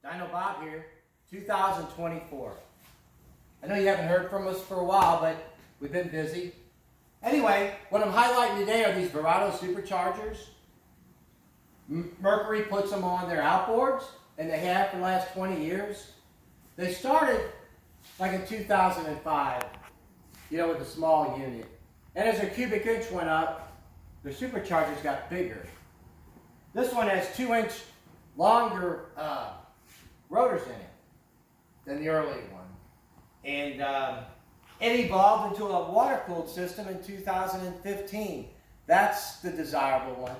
Dino Bob here, 2024. I know you haven't heard from us for a while, but we've been busy. Anyway, what I'm highlighting today are these Verado Superchargers. Mercury puts them on their outboards, and they have for the last 20 years. They started like in 2005, with a small unit. And as their cubic inch went up, their superchargers got bigger. This one has 2-inch longer rotors in it than the early one. And it evolved into a water-cooled system in 2015. That's the desirable one.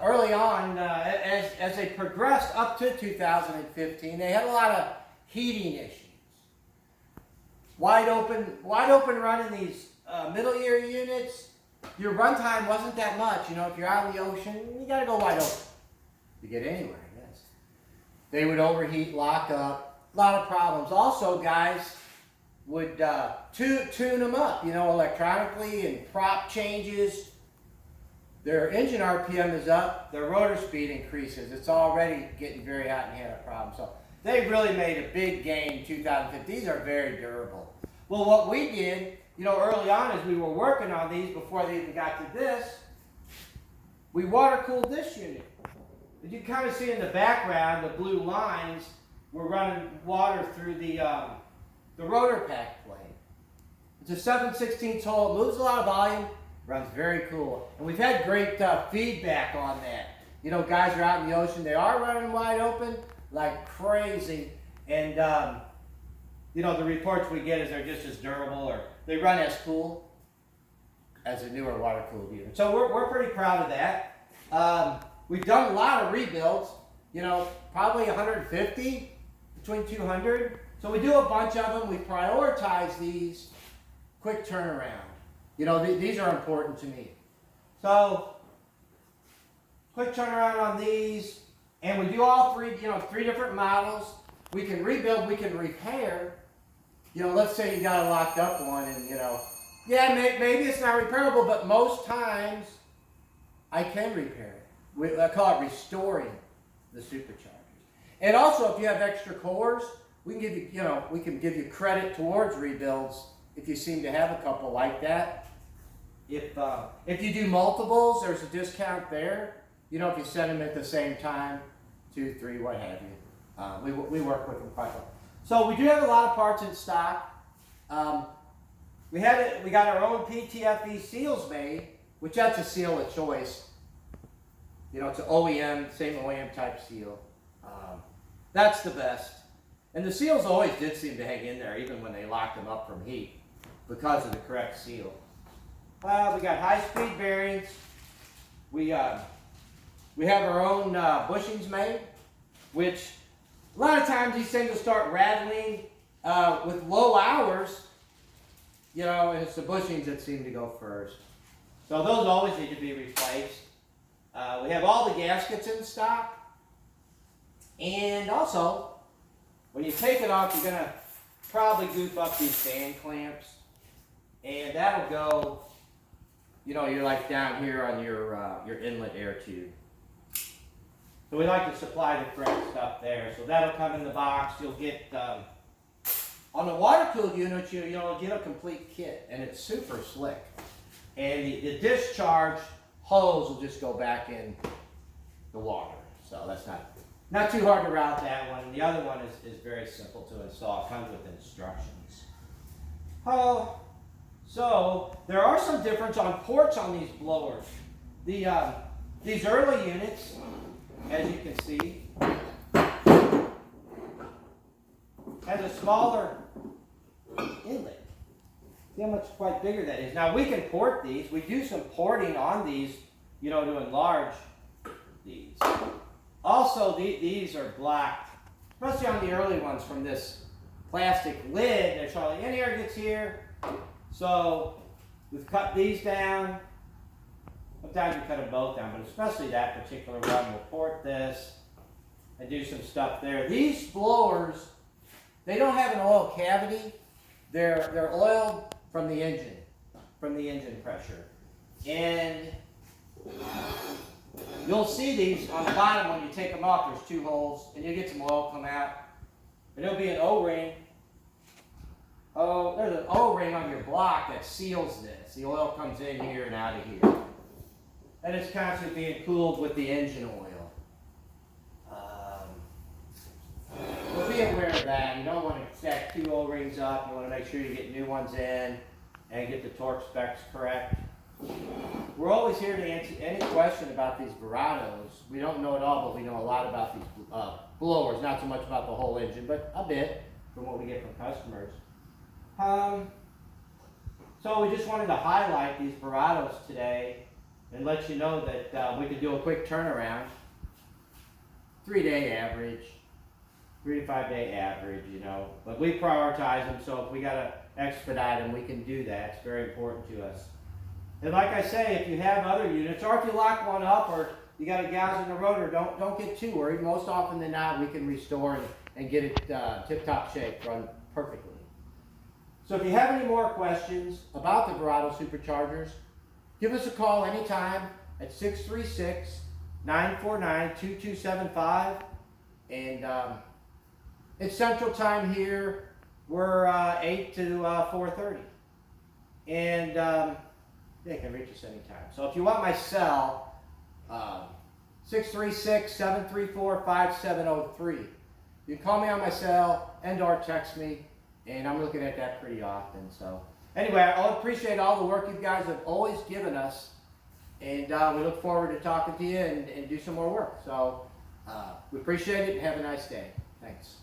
Early on, as they progressed up to 2015, they had a lot of heating issues. Wide open running these middle ear units, your runtime wasn't that much. If you're out in the ocean, you got to go wide open to get anywhere, I guess. They would overheat, lock up, a lot of problems. Also, guys would tune them up, electronically, and prop changes. Their engine RPM is up, their rotor speed increases. It's already getting very hot and you had a problem. So they really made a big gain in 2015. These are very durable. Well, what we did, early on as we were working on these before they even got to this, we water cooled this unit. As you can kind of see in the background, the blue lines, we're running water through the rotor pack plate. It's a 7/16 hole. It moves a lot of volume. Runs very cool. And we've had great feedback on that. Guys are out in the ocean. They are running wide open like crazy. And, the reports we get is they're just as durable, or they run as cool as a newer water-cooled unit. So we're pretty proud of that. We've done a lot of rebuilds, probably 150, between 200. So we do a bunch of them. We prioritize these quick turnaround. These are important to me. So, quick turnaround on these. And we do all three different models. We can rebuild, we can repair. Let's say you got a locked up one and, maybe it's not repairable, but most times I can repair it. I call it restoring the superchargers. And also, if you have extra cores, we can give you credit towards rebuilds if you seem to have a couple like that. If you do multiples, there's a discount there. If you send them at the same time, 2, 3, what have you. We work with them quite well. So we do have a lot of parts in stock. We got our own PTFE seals made, which that's a seal of choice. It's an OEM, same OEM type seal. That's the best. And the seals always did seem to hang in there, even when they locked them up from heat, because of the correct seal. We got high-speed bearings. We have our own bushings made, which a lot of times these things will start rattling with low hours. And it's the bushings that seem to go first. So those always need to be replaced. We have all the gaskets in stock. And also, when you take it off, you're going to probably goof up these fan clamps. And that'll go, you're like down here on your inlet air tube. So we like to supply the correct stuff there. So that'll come in the box. You'll get, on the water-cooled unit, you'll get a complete kit. And it's super slick. And the discharge hose will just go back in the water. So that's not too hard to route that one. The other one is very simple to install. It comes with instructions. So there are some difference on ports on these blowers. These early units, as you can see, has a smaller inlet. See how much quite bigger that is. Now we can port these. We do some porting on these, to enlarge these. Also, these are black, especially on the early ones from this plastic lid. There's hardly any air gets here. So we've cut these down. Sometimes we cut them both down, but especially that particular one. We'll port this and do some stuff there. These blowers, they don't have an oil cavity. They're oiled from the engine pressure. And You'll see these on the bottom when you take them off. There's 2 holes, and you get some oil come out. And there'll be an O-ring. Oh, there's an O-ring on your block that seals this. The oil comes in here and out of here. And it's constantly being cooled with the engine oil. But be aware of that. You don't want to stack 2 O-rings up. You want to make sure you get new ones in and get the torque specs correct. We're always here to answer any question about these Verados. We don't know it all, but we know a lot about these blowers. Not so much about the whole engine, but a bit from what we get from customers. So we just wanted to highlight these Verados today and let you know that we could do a quick turnaround. 3-day average, 3 to 5 day average, you know. But we prioritize them, so if we got to expedite them, we can do that. It's very important to us. And like I say, if you have other units, or if you lock one up, or you got a gouge in the rotor, don't get too worried. Most often than not, we can restore and get it tip-top shape, run perfectly. So if you have any more questions about the Verado Superchargers, give us a call anytime at 636-949-2275. And it's Central Time here. We're 8 to 4:30. And they can reach us anytime. So if you want my cell, 636-734-5703. You can call me on my cell and/or text me, and I'm looking at that pretty often. So anyway, I appreciate all the work you guys have always given us, and we look forward to talking to you and do some more work. So we appreciate it, and have a nice day. Thanks.